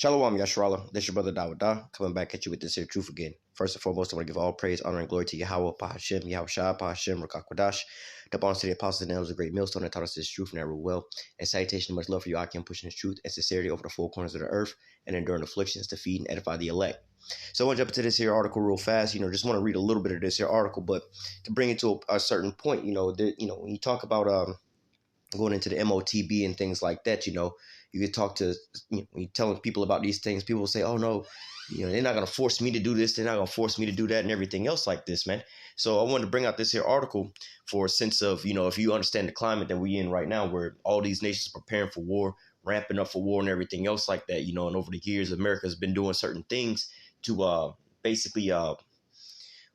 Shalom, Yashrala. This is your brother Dawada, coming back at you with this here truth again. First and foremost, I want to give all praise, honor, and glory to Yahweh, Pahashem, Yahweh Shah, Pahashem, Rakakwadash, the bonds to the apostles and elders, a great millstone that taught us this truth and that rule well. And salutation and much love for you, Akim, pushing this truth and sincerity over the four corners of the earth and enduring afflictions to feed and edify the elect. So I want to jump into this here article real fast. Just want to read a little bit of this here article, but to bring it to a certain point, when you talk about going into the MOTB and things like that, you could talk to, when you're telling people about these things, people will say, oh no, they're not going to force me to do this. They're not going to force me to do that and everything else like this, man. So I wanted to bring out this here article for a sense of, if you understand the climate that we're in right now, where all these nations are preparing for war, ramping up for war and everything else like that, and over the years, America has been doing certain things to basically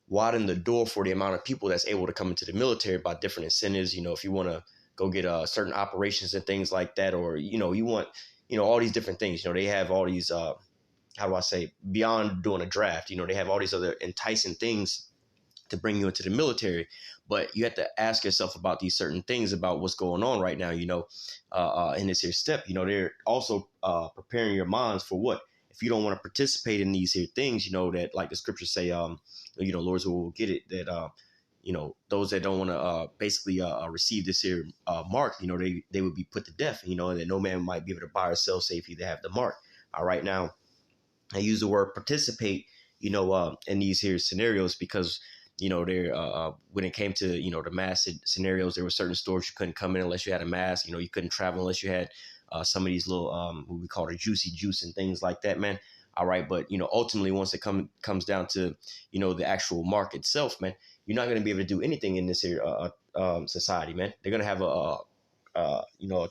widen the door for the amount of people that's able to come into the military by different incentives. If you want to go get certain operations and things like that, or, you want, all these different things, they have all these, beyond doing a draft, they have all these other enticing things to bring you into the military. But you have to ask yourself about these certain things about what's going on right now, in this here step. They're also preparing your minds for what? If you don't want to participate in these here things, that like the scriptures say, Lord's will get it, that, those that don't want to basically receive this here mark, they would be put to death, and that no man might be able to buy or sell save he that have the mark. All right. Now, I use the word participate, in these here scenarios because, they're when it came to, the mass scenarios, there were certain stores you couldn't come in unless you had a mask. You couldn't travel unless you had some of these little what we call the juicy juice and things like that, man. All right. But, ultimately, once it comes down to, the actual mark itself, man, you're not going to be able to do anything in this here society, man. They're going to have a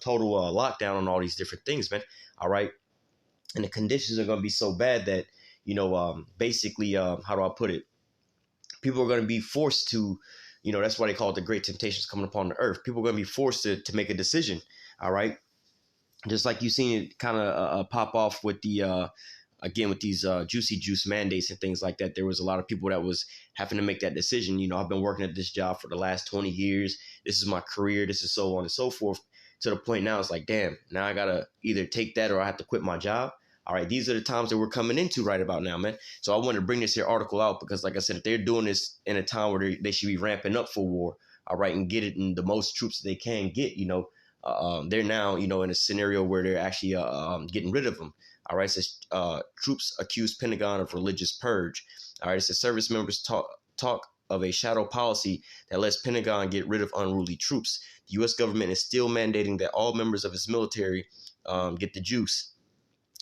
total lockdown on all these different things, man. All right. And the conditions are going to be so bad that, basically, how do I put it? People are going to be forced to, that's why they call it the great temptations coming upon the earth. People are going to be forced to make a decision. All right. Just like you've seen it kind of pop off with the again, with these juicy juice mandates and things like that. There was a lot of people that was having to make that decision. I've been working at this job for the last 20 years. This is my career. This is so on and so forth, to the point now it's like, damn, now I got to either take that or I have to quit my job. All right. These are the times that we're coming into right about now, man. So I wanted to bring this here article out because, like I said, if they're doing this in a time where they should be ramping up for war, all right, and get it in the most troops they can get, they're now, in a scenario where they're actually getting rid of them. All right, it says troops accuse Pentagon of religious purge. All right, it says service members talk of a shadow policy that lets Pentagon get rid of unruly troops. The U.S. government is still mandating that all members of its military get the juice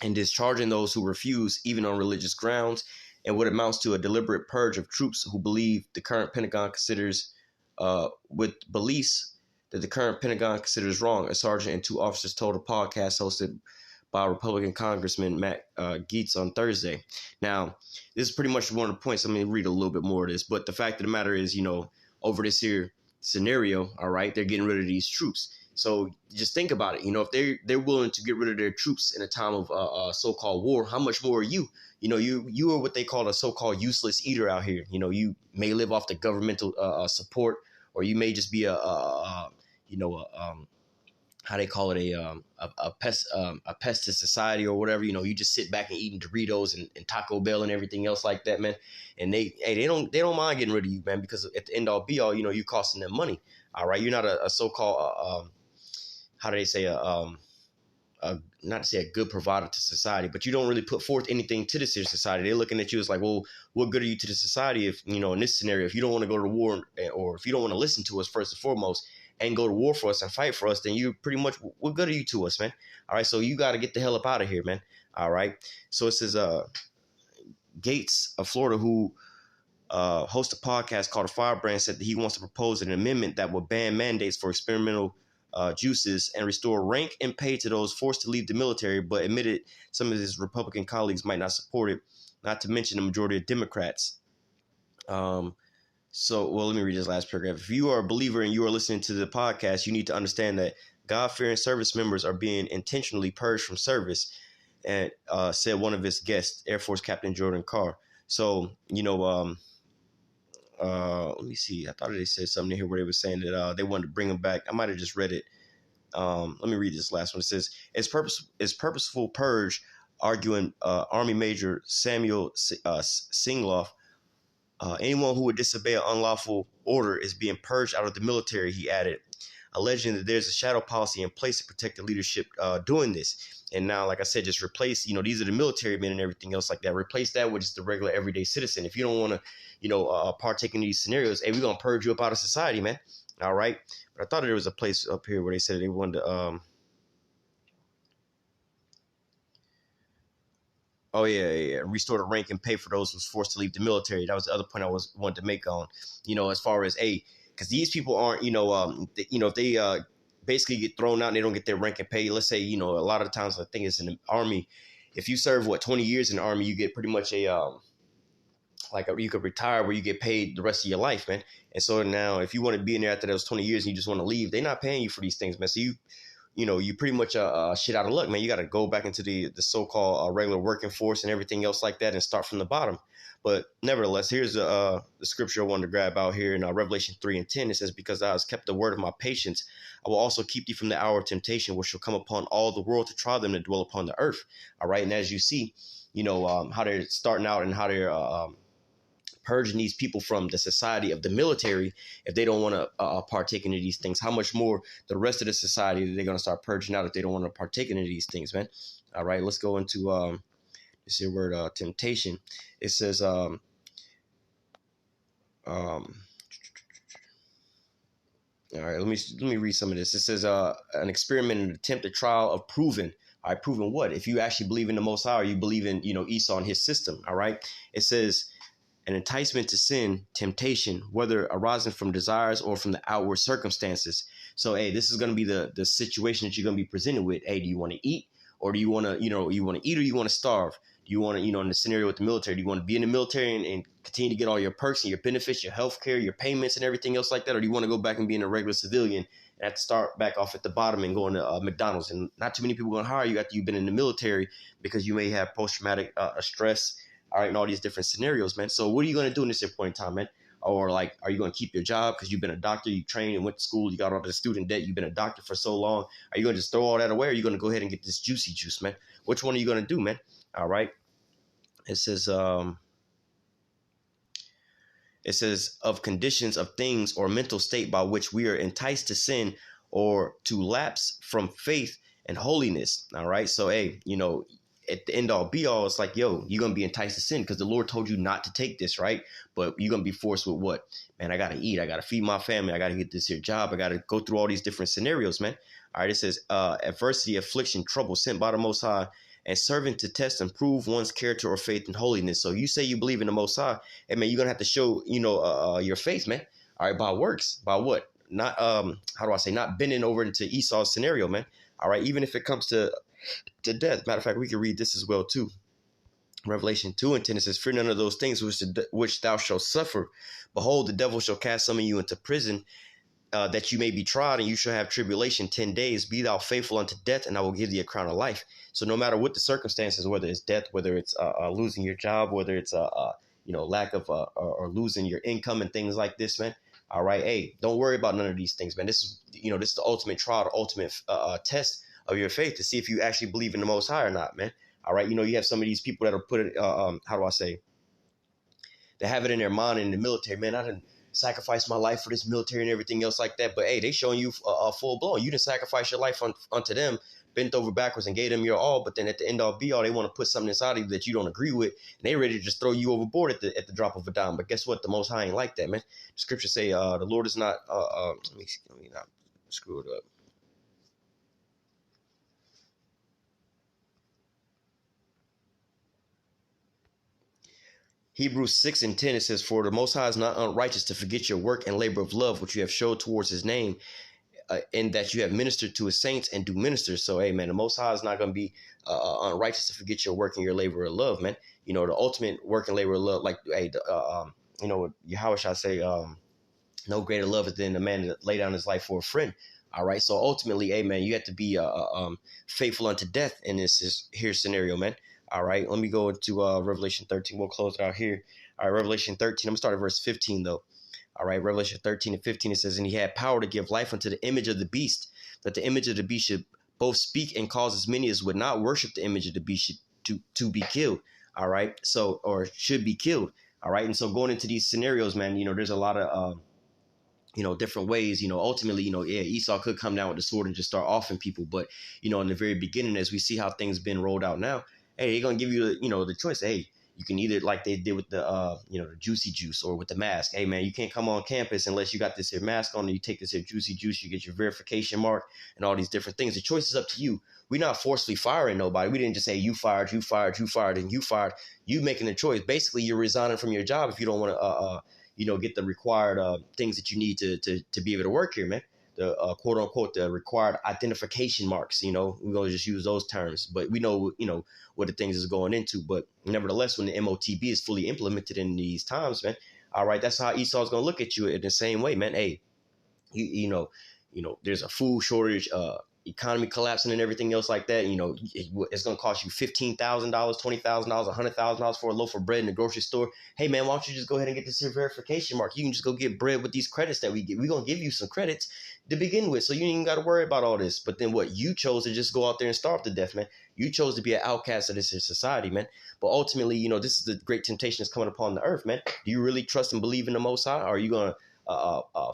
and discharging those who refuse, even on religious grounds, and what amounts to a deliberate purge of troops who believe the current Pentagon considers with beliefs that the current Pentagon considers wrong. A sergeant and two officers told a podcast hosted by Republican Congressman Matt Gaetz on Thursday. Now, this is pretty much one of the points. I'm going to read a little bit more of this, but the fact of the matter is, over this here scenario, all right, they're getting rid of these troops. So just think about it. If they're willing to get rid of their troops in a time of so-called war, how much more are you? You are what they call a so-called useless eater out here. You may live off the governmental support, or you may just be how they call it, a pest to society or whatever. You just sit back and eating Doritos and Taco Bell and everything else like that, man. And they don't mind getting rid of you, man, because at the end all be all, you're costing them money. All right, you're not a so-called how do they say not to say a good provider to society, but you don't really put forth anything to this society. They're looking at you as like, well, what good are you to the society if, in this scenario, if you don't want to go to war, or if you don't want to listen to us first and foremost and go to war for us and fight for us, then you pretty much, what good are you to us, man? All right, so you got to get the hell up out of here, man. All right, so it says Gaetz of Florida, who hosts a podcast called A Firebrand, said that he wants to propose an amendment that will ban mandates for experimental juices and restore rank and pay to those forced to leave the military, but admitted some of his Republican colleagues might not support it, not to mention the majority of Democrats. Let me read this last paragraph. If you are a believer and you are listening to the podcast, you need to understand that God-fearing service members are being intentionally purged from service, and said one of his guests, Air Force Captain Jordan Carr. So, let me see. I thought they said something here where they were saying that they wanted to bring him back. I might have just read it. Let me read this last one. It says, it's purposeful purge arguing Army Major Samuel Singloff. Anyone who would disobey an unlawful order is being purged out of the military, he added, alleging that there's a shadow policy in place to protect the leadership doing this. And now, like I said, just replace, these are the military men and everything else like that. Replace that with just the regular everyday citizen. If you don't want to, partake in these scenarios, hey, we're going to purge you up out of society, man. All right. But I thought there was a place up here where they said they wanted to, oh yeah, restore the rank and pay for those who was forced to leave the military. That was the other point I wanted to make on, as far as because these people aren't, if they basically get thrown out and they don't get their rank and pay. Let's say, a lot of the times I think it's in the army. If you serve 20 years in the army, you get pretty much you could retire where you get paid the rest of your life, man. And so now, if you want to be in there after those 20 years and you just want to leave, they're not paying you for these things, man. So you pretty much shit out of luck, man. You got to go back into the so-called regular working force and everything else like that and start from the bottom. But nevertheless, here's the scripture I wanted to grab out here in Revelation 3:10. It says, because thou hast kept the word of my patience, I will also keep thee from the hour of temptation, which shall come upon all the world to try them that dwell upon the earth. All right. And as you see, how they're starting out and how they're purging these people from the society of the military, if they don't want to partake in these things, how much more the rest of the society they're going to start purging out if they don't want to partake in these things, man. All right, let's go into this here word temptation. It says all right, let me read some of this. It says an experiment, an attempt, a trial of proving. All right, proving what? If you actually believe in the Most High, or you believe in Esau and his system. All right, it says an enticement to sin, temptation, whether arising from desires or from the outward circumstances. So, hey, this is going to be the situation that you're going to be presented with. Hey, do you want to eat, or do you want to, you want to eat, or you want to starve? Do you want to, in the scenario with the military, do you want to be in the military and continue to get all your perks and your benefits, your health care, your payments and everything else like that? Or do you want to go back and be in a regular civilian and have to start back off at the bottom and going to McDonald's? And not too many people are going to hire you after you've been in the military because you may have post-traumatic stress, all right, and all these different scenarios, man. So what are you going to do in this point in time, man? Or are you going to keep your job because you've been a doctor, you trained and went to school, you got all the student debt, you've been a doctor for so long? Are you going to just throw all that away, or are you going to go ahead and get this juicy juice, man? Which one are you going to do, man? All right. It says of conditions of things or mental state by which we are enticed to sin or to lapse from faith and holiness. All right. So, hey, at the end all be all, it's like, yo, you're going to be enticed to sin because the Lord told you not to take this, right? But you're going to be forced with what? Man, I got to eat. I got to feed my family. I got to get this here job. I got to go through all these different scenarios, man. All right. It says adversity, affliction, trouble sent by the Most High, and serving to test and prove one's character or faith and holiness. So you say you believe in the Most High, hey, man, you're going to have to show, your faith, man. All right. By works. By what? Not, not bending over into Esau's scenario, man. All right. Even if it comes to death. Matter of fact, we can read this as well too. Revelation 2:10, it says, fear none of those things which thou shalt suffer. Behold, the devil shall cast some of you into prison, that you may be tried, and you shall have tribulation 10 days. Be thou faithful unto death, and I will give thee a crown of life. So no matter what the circumstances, whether it's death, whether it's losing your job, whether it's lack of or losing your income and things like this, man. All right, hey, don't worry about none of these things, man. This is the ultimate trial, the ultimate test of your faith to see if you actually believe in the Most High or not, man. All right, you have some of these people that are put it, they have it in their mind in the military, man. I didn't sacrifice my life for this military and everything else like that. But hey, they showing you full blown. You didn't sacrifice your life unto them, bent over backwards and gave them your all. But then at the end all be all, they want to put something inside of you that you don't agree with, and they ready to just throw you overboard at the drop of a dime. But guess what? The Most High ain't like that, man. The scriptures say the Lord is not. Let me not screw it up. Hebrews 6:10, it says, for the Most High is not unrighteous to forget your work and labor of love, which you have showed towards his name, in that you have ministered to his saints and do minister. So, hey, man, the Most High is not going to be unrighteous to forget your work and your labor of love, man. The ultimate work and labor of love, like, hey, how shall I say, no greater love than a man that lay down his life for a friend. All right. So ultimately, hey, man, you have to be faithful unto death in this here scenario, man. All right, let me go into Revelation 13. We'll close it out here. All right, Revelation 13. I'm going to start at verse 15, though. All right, Revelation 13:15, it says, and he had power to give life unto the image of the beast, that the image of the beast should both speak and cause as many as would not worship the image of the beast to be killed. All right, so or should be killed. All right, and so going into these scenarios, man, there's a lot of different ways. Ultimately, yeah, Esau could come down with the sword and just start offing people, but in the very beginning, as we see how things been rolled out now, hey, they're gonna give you the choice. Hey, you can either like they did with the juicy juice or with the mask. Hey man, you can't come on campus unless you got this here mask on and you take this here juicy juice, you get your verification mark and all these different things. The choice is up to you. We're not forcefully firing nobody. We didn't just say you fired, you fired, you fired, and you fired. You making the choice. Basically, you're resigning from your job if you don't want to get the required things that you need to be able to work here, man. The quote unquote the required identification marks. We're gonna just use those terms, but we know what the things is going into. But nevertheless, when the MOTB is fully implemented in these times, man, all right, that's how Esau's gonna look at you in the same way, man. Hey, there's a food shortage, economy collapsing and everything else like that. It's going to cost you $15,000, $20,000, $100,000 for a loaf of bread in the grocery store. Hey man, why don't you just go ahead and get this verification mark? You can just go get bread with these credits that we get. We're going to give you some credits to begin with, so you ain't even got to worry about all this. But then what? You chose to just go out there and starve to death, man. You chose to be an outcast of this society, man. But ultimately, this is the great temptation that's coming upon the earth, man. Do you really trust and believe in the Most High, or are you going to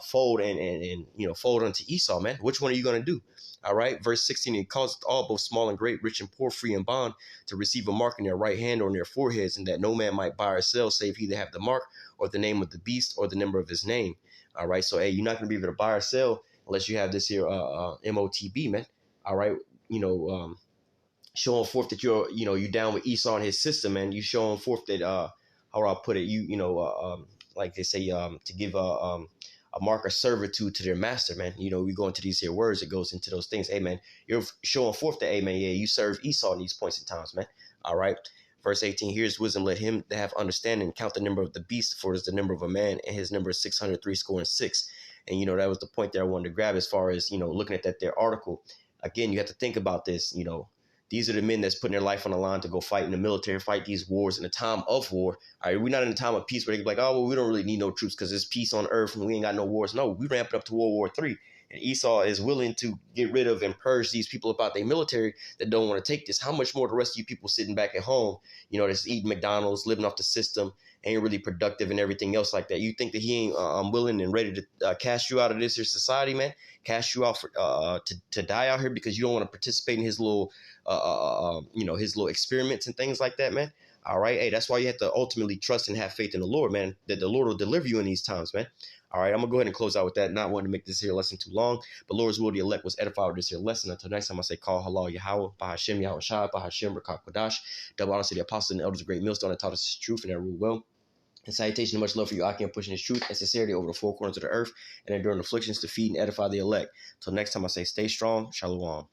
fold and fold unto Esau, man? Which one are you going to do? All right, verse 16, it causeth all, both small and great, rich and poor, free and bond, to receive a mark in their right hand or in their foreheads, and that no man might buy or sell, save he that have the mark, or the name of the beast, or the number of his name. All right, so hey, you're not going to be able to buy or sell unless you have this here MOTB, man. All right, showing forth that you're down with Esau and his system, man. You showing forth that how do I put it? Like they say, to give a mark of servitude to their master, man. We go into these here words, it goes into those things. Hey man, you're showing forth that, hey man, yeah, you serve Esau in these points in times, man. All right. Verse 18, here's wisdom, let him that have understanding count the number of the beast, for it is the number of a man, and his number is 603 score and six. And that was the point that I wanted to grab as far as looking at their article. Again, you have to think about this. These are the men that's putting their life on the line to go fight in the military, fight these wars in a time of war. All right, we're not in a time of peace where they be like, oh, well, we don't really need no troops because there's peace on earth and we ain't got no wars. No, we ramped up to World War III. And Esau is willing to get rid of and purge these people about their military that don't want to take this. How much more the rest of you people sitting back at home, that's eating McDonald's, living off the system, ain't really productive and everything else like that. You think that he ain't willing and ready to cast you out of this here society, man? Cast you out for, to die out here because you don't want to participate in his little his little experiments and things like that, man. All right. Hey, that's why you have to ultimately trust and have faith in the Lord, man, that the Lord will deliver you in these times, man. All right. I'm going to go ahead and close out with that. Not wanting to make this here lesson too long, but Lord's will, the elect was edified with this here lesson. Until next time, I say, call halal Yahweh, Bahashem Yahweh Shai, Bahashem Rakak Kodash, double honor to the apostles and the elders of Great Millstone that taught us his truth and that rule well. And salutation and much love for you, Akim, pushing his truth and sincerity over the four corners of the earth and enduring afflictions to feed and edify the elect. Till next time, I say, stay strong. Shalom.